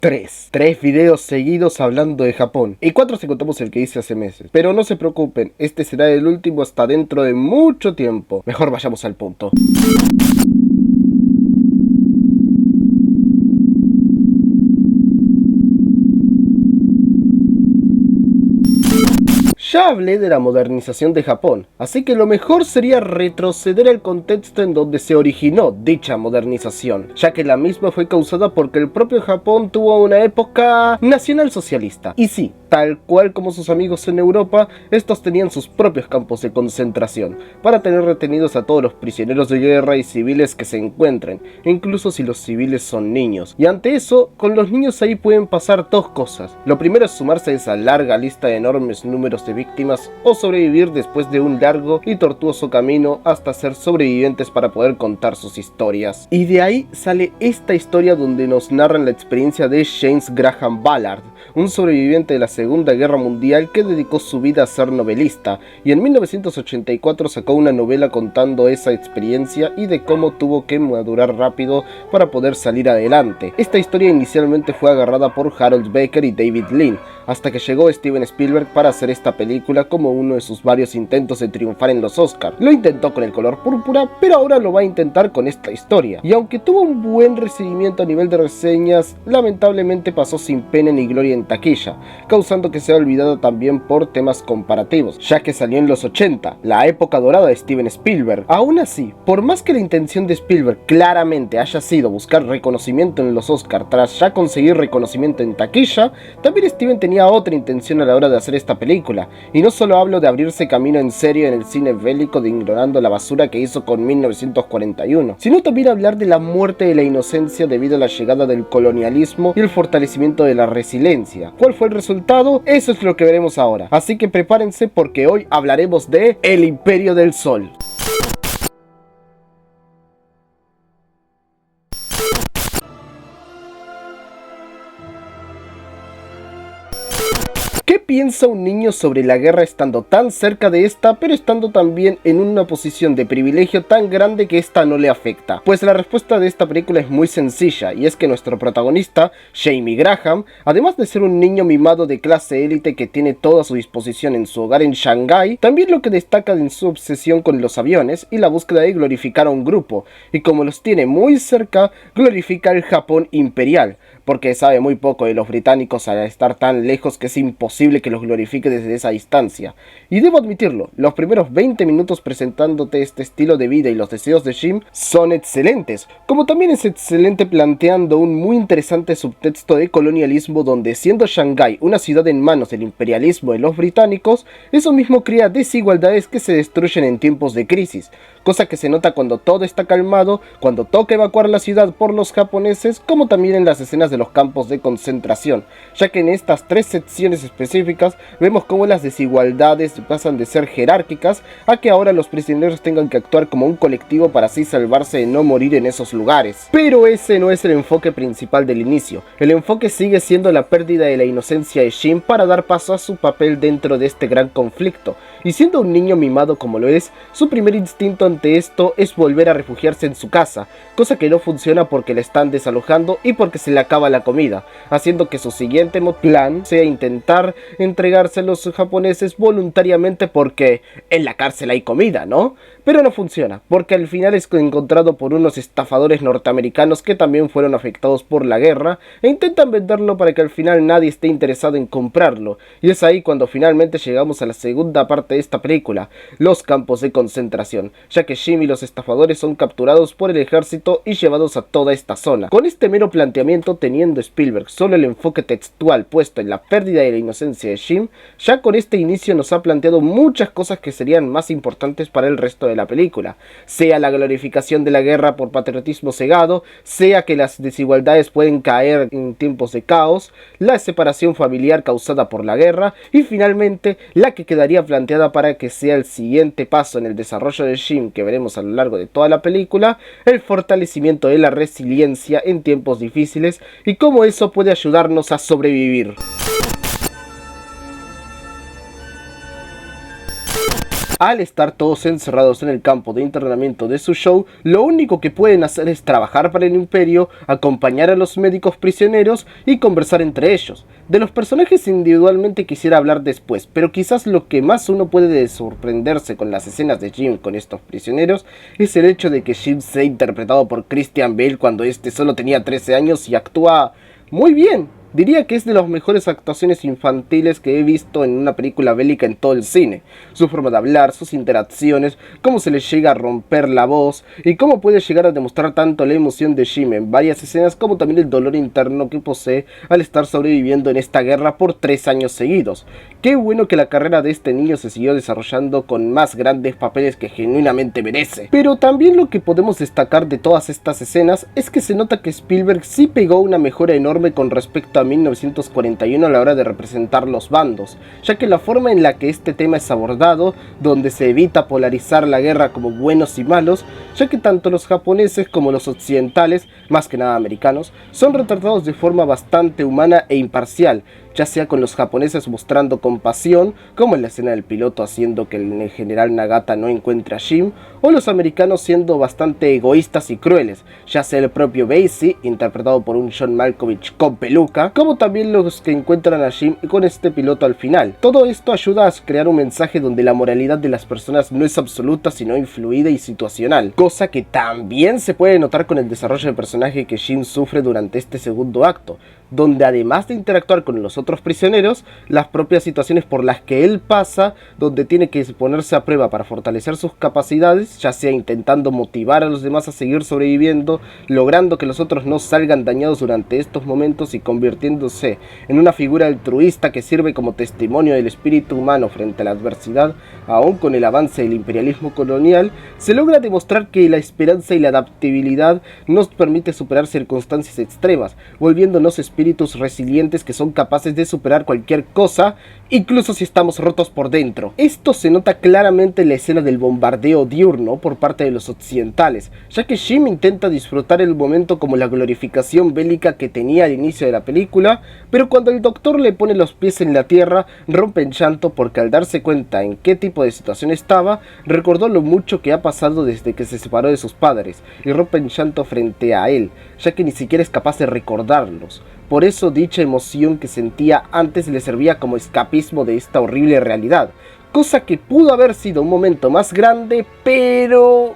Tres videos seguidos hablando de Japón. Y 4 si contamos el que hice hace meses. Pero no se preocupen, este será el último hasta dentro de mucho tiempo. Mejor vayamos al punto. Ya hablé de la modernización de Japón, así que lo mejor sería retroceder al contexto en donde se originó dicha modernización, ya que la misma fue causada porque el propio Japón tuvo una época nacionalsocialista. Y sí, tal cual como sus amigos en Europa, estos tenían sus propios campos de concentración, para tener retenidos a todos los prisioneros de guerra y civiles que se encuentren, incluso si los civiles son niños. Y ante eso, con los niños ahí pueden pasar dos cosas. Lo primero es sumarse a esa larga lista de enormes números de víctimas o sobrevivir después de un largo y tortuoso camino hasta ser sobrevivientes para poder contar sus historias. Y de ahí sale esta historia donde nos narran la experiencia de James Graham Ballard, un sobreviviente de la Segunda Guerra Mundial que dedicó su vida a ser novelista y en 1984 sacó una novela contando esa experiencia y de cómo tuvo que madurar rápido para poder salir adelante. Esta historia inicialmente fue agarrada por Harold Becker y David Lean, hasta que llegó Steven Spielberg para hacer esta película como uno de sus varios intentos de triunfar en los Oscar. Lo intentó con El color púrpura, pero ahora lo va a intentar con esta historia. Y aunque tuvo un buen recibimiento a nivel de reseñas, lamentablemente pasó sin pena ni gloria en taquilla, causando que sea olvidada también por temas comparativos, ya que salió en los 80, la época dorada de Steven Spielberg. Aún así, por más que la intención de Spielberg claramente haya sido buscar reconocimiento en los Oscar tras ya conseguir reconocimiento en taquilla, también Steven tenía otra intención a la hora de hacer esta película, y no solo hablo de abrirse camino en serio en el cine bélico de ignorando la basura que hizo con 1941, sino también hablar de la muerte de la inocencia debido a la llegada del colonialismo y el fortalecimiento de la resiliencia. ¿Cuál fue el resultado? Eso es lo que veremos ahora, así que prepárense porque hoy hablaremos de El Imperio del Sol. ¿Qué piensa un niño sobre la guerra estando tan cerca de esta, pero estando también en una posición de privilegio tan grande que esta no le afecta? Pues la respuesta de esta película es muy sencilla, y es que nuestro protagonista, Jamie Graham, además de ser un niño mimado de clase élite que tiene toda a su disposición en su hogar en Shanghái, también lo que destaca en su obsesión con los aviones y la búsqueda de glorificar a un grupo, y como los tiene muy cerca, glorifica el Japón imperial, porque sabe muy poco de los británicos al estar tan lejos que es imposible que los glorifique desde esa distancia. Y debo admitirlo, los primeros 20 minutos presentándote este estilo de vida y los deseos de Jim son excelentes, como también es excelente planteando un muy interesante subtexto de colonialismo donde, siendo Shanghái una ciudad en manos del imperialismo de los británicos, eso mismo crea desigualdades que se destruyen en tiempos de crisis, cosa que se nota cuando todo está calmado, cuando toca evacuar la ciudad por los japoneses, como también en las escenas de los campos de concentración, ya que en estas tres secciones específicas vemos cómo las desigualdades pasan de ser jerárquicas a que ahora los prisioneros tengan que actuar como un colectivo para así salvarse de no morir en esos lugares. Pero ese no es el enfoque principal del inicio, el enfoque sigue siendo la pérdida de la inocencia de Jim para dar paso a su papel dentro de este gran conflicto, y siendo un niño mimado como lo es, su primer instinto ante esto es volver a refugiarse en su casa, cosa que no funciona porque le están desalojando y porque se le acaba la comida, haciendo que su siguiente plan sea intentar entregarse a los japoneses voluntariamente porque en la cárcel hay comida, ¿no? Pero no funciona, porque al final es encontrado por unos estafadores norteamericanos que también fueron afectados por la guerra e intentan venderlo para que al final nadie esté interesado en comprarlo, y es ahí cuando finalmente llegamos a la segunda parte de esta película, los campos de concentración, ya que Jim y los estafadores son capturados por el ejército y llevados a toda esta zona. Con este mero planteamiento, teniendo Spielberg solo el enfoque textual puesto en la pérdida de la inocencia de Jim, ya con este inicio nos ha planteado muchas cosas que serían más importantes para el resto de la película, sea la glorificación de la guerra por patriotismo cegado, sea que las desigualdades pueden caer en tiempos de caos, la separación familiar causada por la guerra y finalmente la que quedaría planteada para que sea el siguiente paso en el desarrollo de Jim que veremos a lo largo de toda la película, el fortalecimiento de la resiliencia en tiempos difíciles y cómo eso puede ayudarnos a sobrevivir. Al estar todos encerrados en el campo de internamiento de su show, lo único que pueden hacer es trabajar para el Imperio, acompañar a los médicos prisioneros y conversar entre ellos. De los personajes individualmente quisiera hablar después, pero quizás lo que más uno puede sorprenderse con las escenas de Jim con estos prisioneros es el hecho de que Jim sea interpretado por Christian Bale cuando este solo tenía 13 años y actúa muy bien. Diría que es de las mejores actuaciones infantiles que he visto en una película bélica en todo el cine. Su forma de hablar, sus interacciones, cómo se le llega a romper la voz y cómo puede llegar a demostrar tanto la emoción de Jim en varias escenas como también el dolor interno que posee al estar sobreviviendo en esta guerra por 3 años seguidos. Qué bueno que la carrera de este niño se siguió desarrollando con más grandes papeles que genuinamente merece. Pero también lo que podemos destacar de todas estas escenas es que se nota que Spielberg sí pegó una mejora enorme con respecto a 1941 a la hora de representar los bandos, ya que la forma en la que este tema es abordado, donde se evita polarizar la guerra como buenos y malos, ya que tanto los japoneses como los occidentales, más que nada americanos, son retratados de forma bastante humana e imparcial, ya sea con los japoneses mostrando compasión, como en la escena del piloto haciendo que el general Nagata no encuentre a Jim, o los americanos siendo bastante egoístas y crueles, ya sea el propio Basie, interpretado por un John Malkovich con peluca, como también los que encuentran a Jim con este piloto al final. Todo esto ayuda a crear un mensaje donde la moralidad de las personas no es absoluta sino influida y situacional, cosa que también se puede notar con el desarrollo del personaje que Jim sufre durante este segundo acto, donde además de interactuar con los otros prisioneros, las propias situaciones por las que él pasa, donde tiene que ponerse a prueba para fortalecer sus capacidades, ya sea intentando motivar a los demás a seguir sobreviviendo, logrando que los otros no salgan dañados durante estos momentos y convirtiéndose en una figura altruista que sirve como testimonio del espíritu humano frente a la adversidad, aún con el avance del imperialismo colonial, se logra demostrar que la esperanza y la adaptabilidad nos permite superar circunstancias extremas, volviéndonos espíritus resilientes que son capaces de superar cualquier cosa, incluso si estamos rotos por dentro. Esto se nota claramente en la escena del bombardeo diurno por parte de los occidentales, ya que Jim intenta disfrutar el momento como la glorificación bélica que tenía al inicio de la película, pero cuando el doctor le pone los pies en la tierra, rompe en llanto porque al darse cuenta en qué tipo de situación estaba, recordó lo mucho que ha pasado desde que se separó de sus padres, y rompe en llanto frente a él, ya que ni siquiera es capaz de recordarlos. Por eso dicha emoción que sentía antes le servía como escapismo de esta horrible realidad, cosa que pudo haber sido un momento más grande, pero...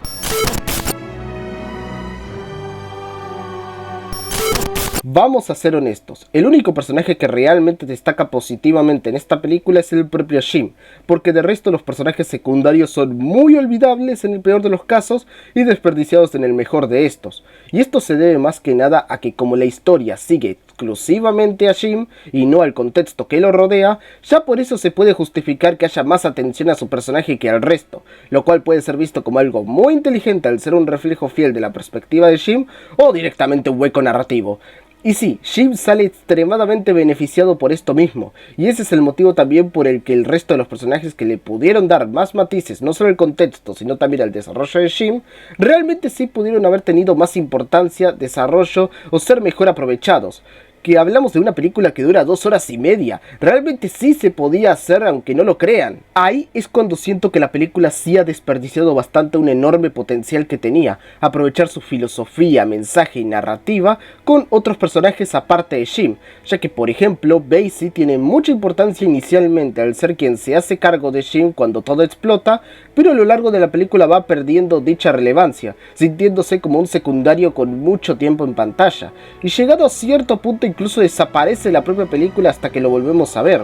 Vamos a ser honestos, el único personaje que realmente destaca positivamente en esta película es el propio Jim, porque de resto los personajes secundarios son muy olvidables en el peor de los casos y desperdiciados en el mejor de estos. Y esto se debe más que nada a que como la historia sigue exclusivamente a Jim y no al contexto que lo rodea, ya por eso se puede justificar que haya más atención a su personaje que al resto, lo cual puede ser visto como algo muy inteligente al ser un reflejo fiel de la perspectiva de Jim o directamente un hueco narrativo. Y sí, Jim sale extremadamente beneficiado por esto mismo, y ese es el motivo también por el que el resto de los personajes que le pudieron dar más matices, no solo al contexto, sino también al desarrollo de Jim, realmente sí pudieron haber tenido más importancia, desarrollo o ser mejor aprovechados. Que hablamos de una película que dura 2 horas y media, realmente sí se podía hacer aunque no lo crean. Ahí es cuando siento que la película sí ha desperdiciado bastante un enorme potencial que tenía, aprovechar su filosofía, mensaje y narrativa con otros personajes aparte de Jim, ya que por ejemplo Basie tiene mucha importancia inicialmente al ser quien se hace cargo de Jim cuando todo explota, pero a lo largo de la película va perdiendo dicha relevancia, sintiéndose como un secundario con mucho tiempo en pantalla, y llegado a cierto punto incluso desaparece la propia película hasta que lo volvemos a ver.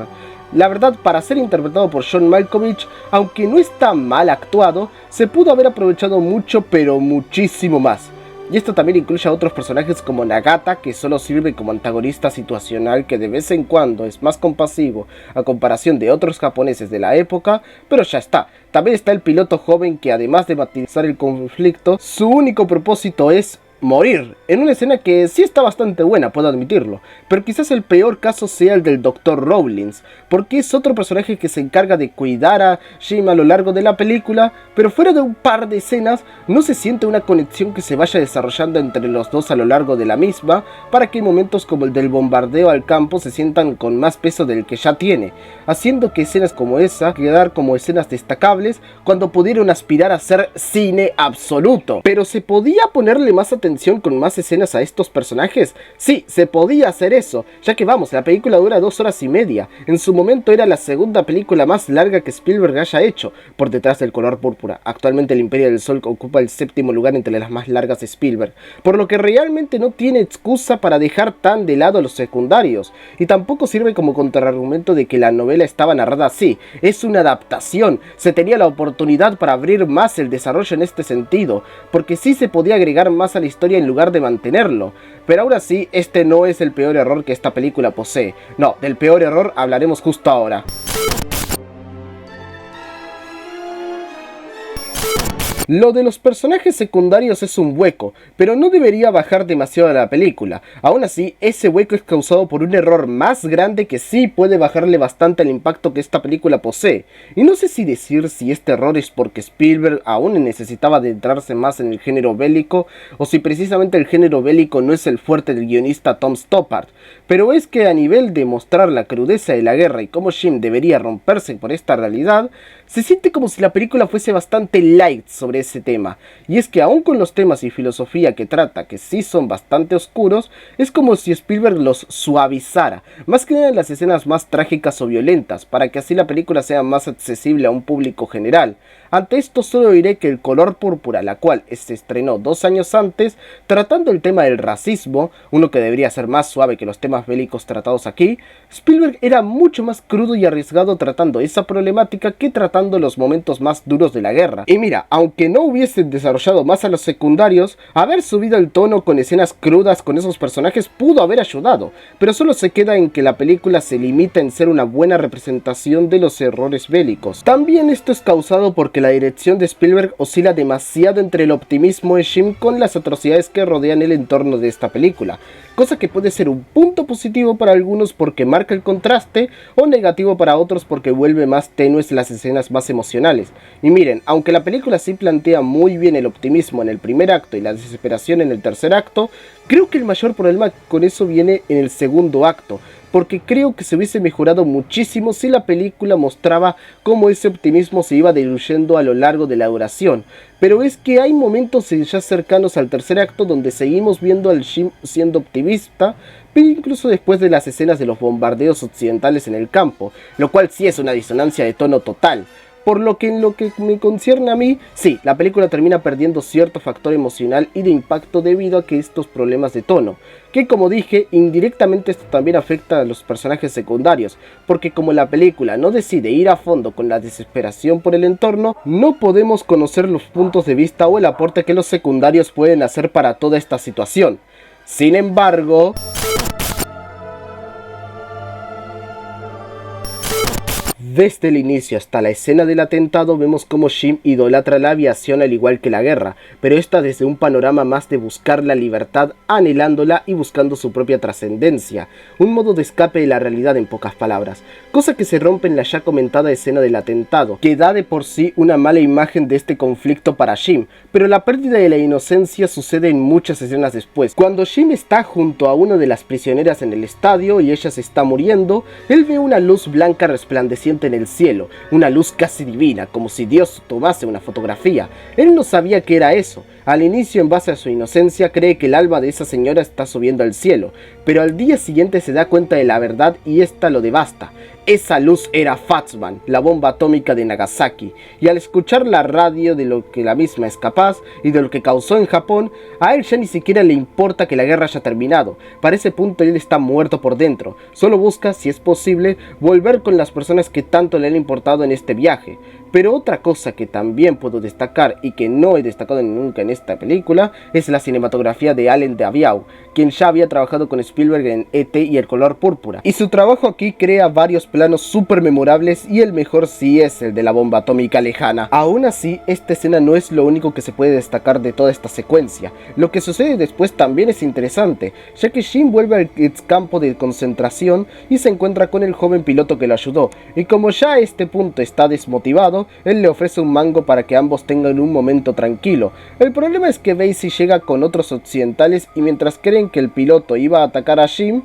La verdad, para ser interpretado por John Malkovich, aunque no está mal actuado, se pudo haber aprovechado mucho pero muchísimo más. Y esto también incluye a otros personajes como Nagata, que solo sirve como antagonista situacional que de vez en cuando es más compasivo a comparación de otros japoneses de la época, pero ya está. También está el piloto joven que además de matizar el conflicto, su único propósito es morir, en una escena que sí está bastante buena, puedo admitirlo, pero quizás el peor caso sea el del Dr. Rowlings, porque es otro personaje que se encarga de cuidar a Jim a lo largo de la película, pero fuera de un par de escenas no se siente una conexión que se vaya desarrollando entre los dos a lo largo de la misma, para que momentos como el del bombardeo al campo se sientan con más peso del que ya tiene, haciendo que escenas como esa quedar como escenas destacables cuando pudieron aspirar a ser cine absoluto. Pero ¿se podía ponerle más atención con más escenas a estos personajes? Sí, se podía hacer eso, ya que vamos, la película dura 2 horas y media. En su momento era la segunda película más larga que Spielberg haya hecho, por detrás del Color Púrpura. Actualmente El Imperio del Sol ocupa el 7º lugar entre las más largas de Spielberg, por lo que realmente no tiene excusa para dejar tan de lado a los secundarios, y tampoco sirve como contraargumento de que la novela estaba narrada así. Es una adaptación, se tenía la oportunidad para abrir más el desarrollo en este sentido, porque sí se podía agregar más a la historia en lugar de mantenerlo. Pero ahora sí, este no es el peor error que esta película posee. No, del peor error hablaremos justo ahora. Lo de los personajes secundarios es un hueco, pero no debería bajar demasiado a la película. Aún así, ese hueco es causado por un error más grande que sí puede bajarle bastante al impacto que esta película posee. Y no sé si decir si este error es porque Spielberg aún necesitaba adentrarse más en el género bélico, o si precisamente el género bélico no es el fuerte del guionista Tom Stoppard. Pero es que a nivel de mostrar la crudeza de la guerra y cómo Jim debería romperse por esta realidad, se siente como si la película fuese bastante light sobre ese tema. Y es que aún con los temas y filosofía que trata, que sí son bastante oscuros, es como si Spielberg los suavizara, más que nada en las escenas más trágicas o violentas, para que así la película sea más accesible a un público general. Ante esto solo diré que El Color Púrpura, la cual se estrenó 2 años antes, tratando el tema del racismo, uno que debería ser más suave que los temas bélicos tratados aquí, Spielberg era mucho más crudo y arriesgado tratando esa problemática que tratando los momentos más duros de la guerra. Y mira, aunque no hubiesen desarrollado más a los secundarios, haber subido el tono con escenas crudas con esos personajes pudo haber ayudado, pero solo se queda en que la película se limita en ser una buena representación de los errores bélicos. También esto es causado porque la dirección de Spielberg oscila demasiado entre el optimismo de Jim con las atrocidades que rodean el entorno de esta película, cosa que puede ser un punto positivo para algunos porque marca el contraste, o negativo para otros porque vuelve más tenues las escenas más emocionales. Y miren, aunque la película sí plantea muy bien el optimismo en el primer acto y la desesperación en el tercer acto, creo que el mayor problema con eso viene en el segundo acto, porque creo que se hubiese mejorado muchísimo si la película mostraba cómo ese optimismo se iba diluyendo a lo largo de la duración. Pero es que hay momentos ya cercanos al tercer acto donde seguimos viendo al Jim siendo optimista, pero incluso después de las escenas de los bombardeos occidentales en el campo, lo cual sí es una disonancia de tono total. Por lo que en lo que me concierne a mí, sí, la película termina perdiendo cierto factor emocional y de impacto debido a que estos problemas de tono, que como dije, indirectamente esto también afecta a los personajes secundarios, porque como la película no decide ir a fondo con la desesperación por el entorno, no podemos conocer los puntos de vista o el aporte que los secundarios pueden hacer para toda esta situación. Sin embargo, desde el inicio hasta la escena del atentado vemos cómo Jim idolatra la aviación al igual que la guerra, pero esta desde un panorama más de buscar la libertad, anhelándola y buscando su propia trascendencia, un modo de escape de la realidad en pocas palabras, cosa que se rompe en la ya comentada escena del atentado, que da de por sí una mala imagen de este conflicto para Jim, pero la pérdida de la inocencia sucede en muchas escenas después. Cuando Jim está junto a una de las prisioneras en el estadio y ella se está muriendo, él ve una luz blanca resplandeciente en el cielo, una luz casi divina, como si Dios tomase una fotografía. Él no sabía qué era eso. Al inicio, en base a su inocencia, cree que el alma de esa señora está subiendo al cielo, pero al día siguiente se da cuenta de la verdad y esta lo devasta. Esa luz era Fatsman, la bomba atómica de Nagasaki, y al escuchar la radio de lo que la misma es capaz y de lo que causó en Japón, a él ya ni siquiera le importa que la guerra haya terminado. Para ese punto él está muerto por dentro, solo busca, si es posible, volver con las personas que tanto le han importado en este viaje. Pero otra cosa que también puedo destacar y que no he destacado nunca en esta película es la cinematografía de Allen Daviau, quien ya había trabajado con Spielberg en E.T. y El color púrpura. Y su trabajo aquí crea varios planos súper memorables y el mejor sí es el de la bomba atómica lejana. Aún así, esta escena no es lo único que se puede destacar de toda esta secuencia. Lo que sucede después también es interesante, ya que Jim vuelve al campo de concentración y se encuentra con el joven piloto que lo ayudó, y como ya a este punto está desmotivado, él le ofrece un mango para que ambos tengan un momento tranquilo. El problema es que Basie llega con otros occidentales y mientras creen que el piloto iba a atacar a Jim,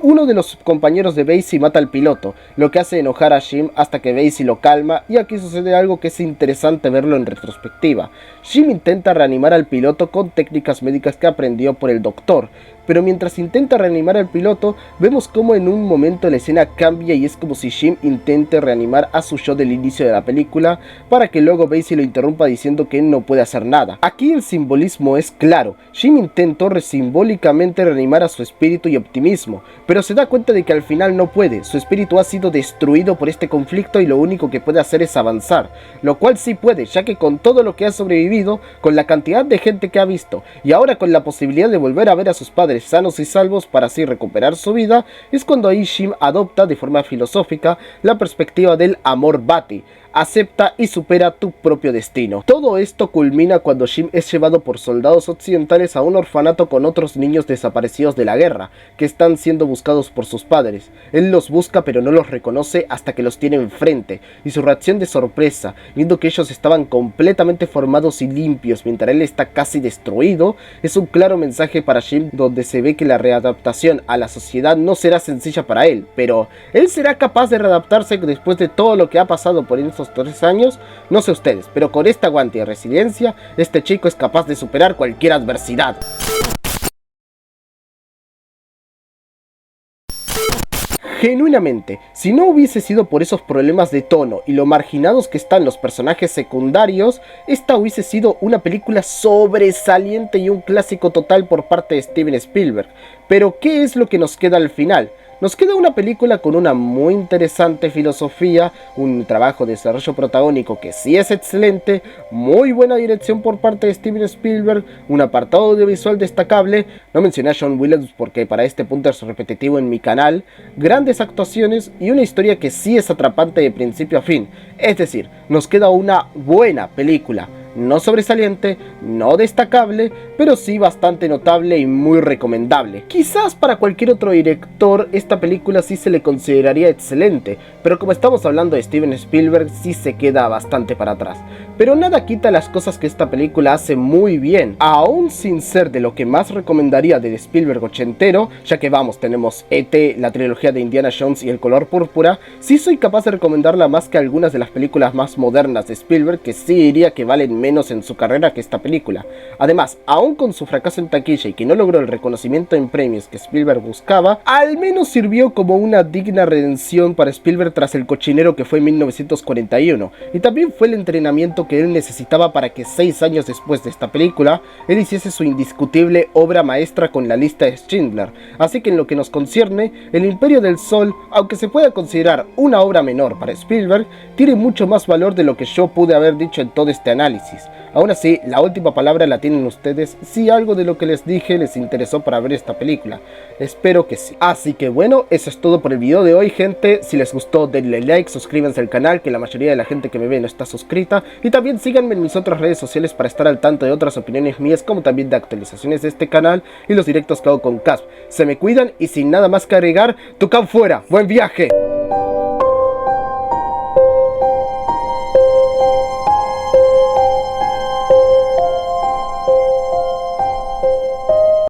uno de los compañeros de Basie mata al piloto, lo que hace enojar a Jim hasta que Basie lo calma, y aquí sucede algo que es interesante verlo en retrospectiva. Jim intenta reanimar al piloto con técnicas médicas que aprendió por el doctor, pero mientras intenta reanimar al piloto, vemos como en un momento la escena cambia y es como si Jim intente reanimar a su yo del inicio de la película, para que luego Basie lo interrumpa diciendo que él no puede hacer nada. Aquí el simbolismo es claro, Jim intentó simbólicamente reanimar a su espíritu y optimismo, pero se da cuenta de que al final no puede, su espíritu ha sido destruido por este conflicto y lo único que puede hacer es avanzar, lo cual sí puede, ya que con todo lo que ha sobrevivido, con la cantidad de gente que ha visto, y ahora con la posibilidad de volver a ver a sus padres sanos y salvos para así recuperar su vida, es cuando ahí Jim adopta de forma filosófica la perspectiva del amor Bati. Acepta y supera tu propio destino. Todo esto culmina cuando Jim es llevado por soldados occidentales a un orfanato con otros niños desaparecidos de la guerra, que están siendo buscados por sus padres. Él los busca pero no los reconoce hasta que los tiene enfrente, y su reacción de sorpresa, viendo que ellos estaban completamente formados y limpios mientras él está casi destruido, es un claro mensaje para Jim donde se ve que la readaptación a la sociedad no será sencilla para él, pero él será capaz de readaptarse después de todo lo que ha pasado por estos 3 años. No sé ustedes, pero con este aguante y resiliencia, este chico es capaz de superar cualquier adversidad. Genuinamente, si no hubiese sido por esos problemas de tono y lo marginados que están los personajes secundarios, esta hubiese sido una película sobresaliente y un clásico total por parte de Steven Spielberg. Pero ¿qué es lo que nos queda al final? Nos queda una película con una muy interesante filosofía, un trabajo de desarrollo protagónico que sí es excelente, muy buena dirección por parte de Steven Spielberg, un apartado audiovisual destacable, no mencioné a John Williams porque para este punto es repetitivo en mi canal, grandes actuaciones y una historia que sí es atrapante de principio a fin, es decir, nos queda una buena película. No sobresaliente, no destacable, pero sí bastante notable y muy recomendable. Quizás para cualquier otro director esta película sí se le consideraría excelente, pero como estamos hablando de Steven Spielberg sí se queda bastante para atrás. Pero nada quita las cosas que esta película hace muy bien, aún sin ser de lo que más recomendaría del Spielberg ochentero, ya que vamos, tenemos E.T., la trilogía de Indiana Jones y El color púrpura, sí soy capaz de recomendarla más que algunas de las películas más modernas de Spielberg que sí diría que valen menos en su carrera que esta película. Además, aún con su fracaso en taquilla y que no logró el reconocimiento en premios que Spielberg buscaba, al menos sirvió como una digna redención para Spielberg tras el cochinero que fue en 1941, y también fue el entrenamiento que él necesitaba para que 6 años después de esta película, él hiciese su indiscutible obra maestra con La lista de Schindler. Así que en lo que nos concierne, El Imperio del Sol, aunque se pueda considerar una obra menor para Spielberg, tiene mucho más valor de lo que yo pude haber dicho en todo este análisis. Aún así, la última palabra la tienen ustedes si algo de lo que les dije les interesó para ver esta película. Espero que sí. Así que bueno, eso es todo por el video de hoy, gente. Si les gustó, denle like, suscríbanse al canal, que la mayoría de la gente que me ve no está suscrita. Y también síganme en mis otras redes sociales para estar al tanto de otras opiniones mías, como también de actualizaciones de este canal y los directos que hago con Casp. Se me cuidan y sin nada más que agregar, Tucán fuera. ¡Buen viaje!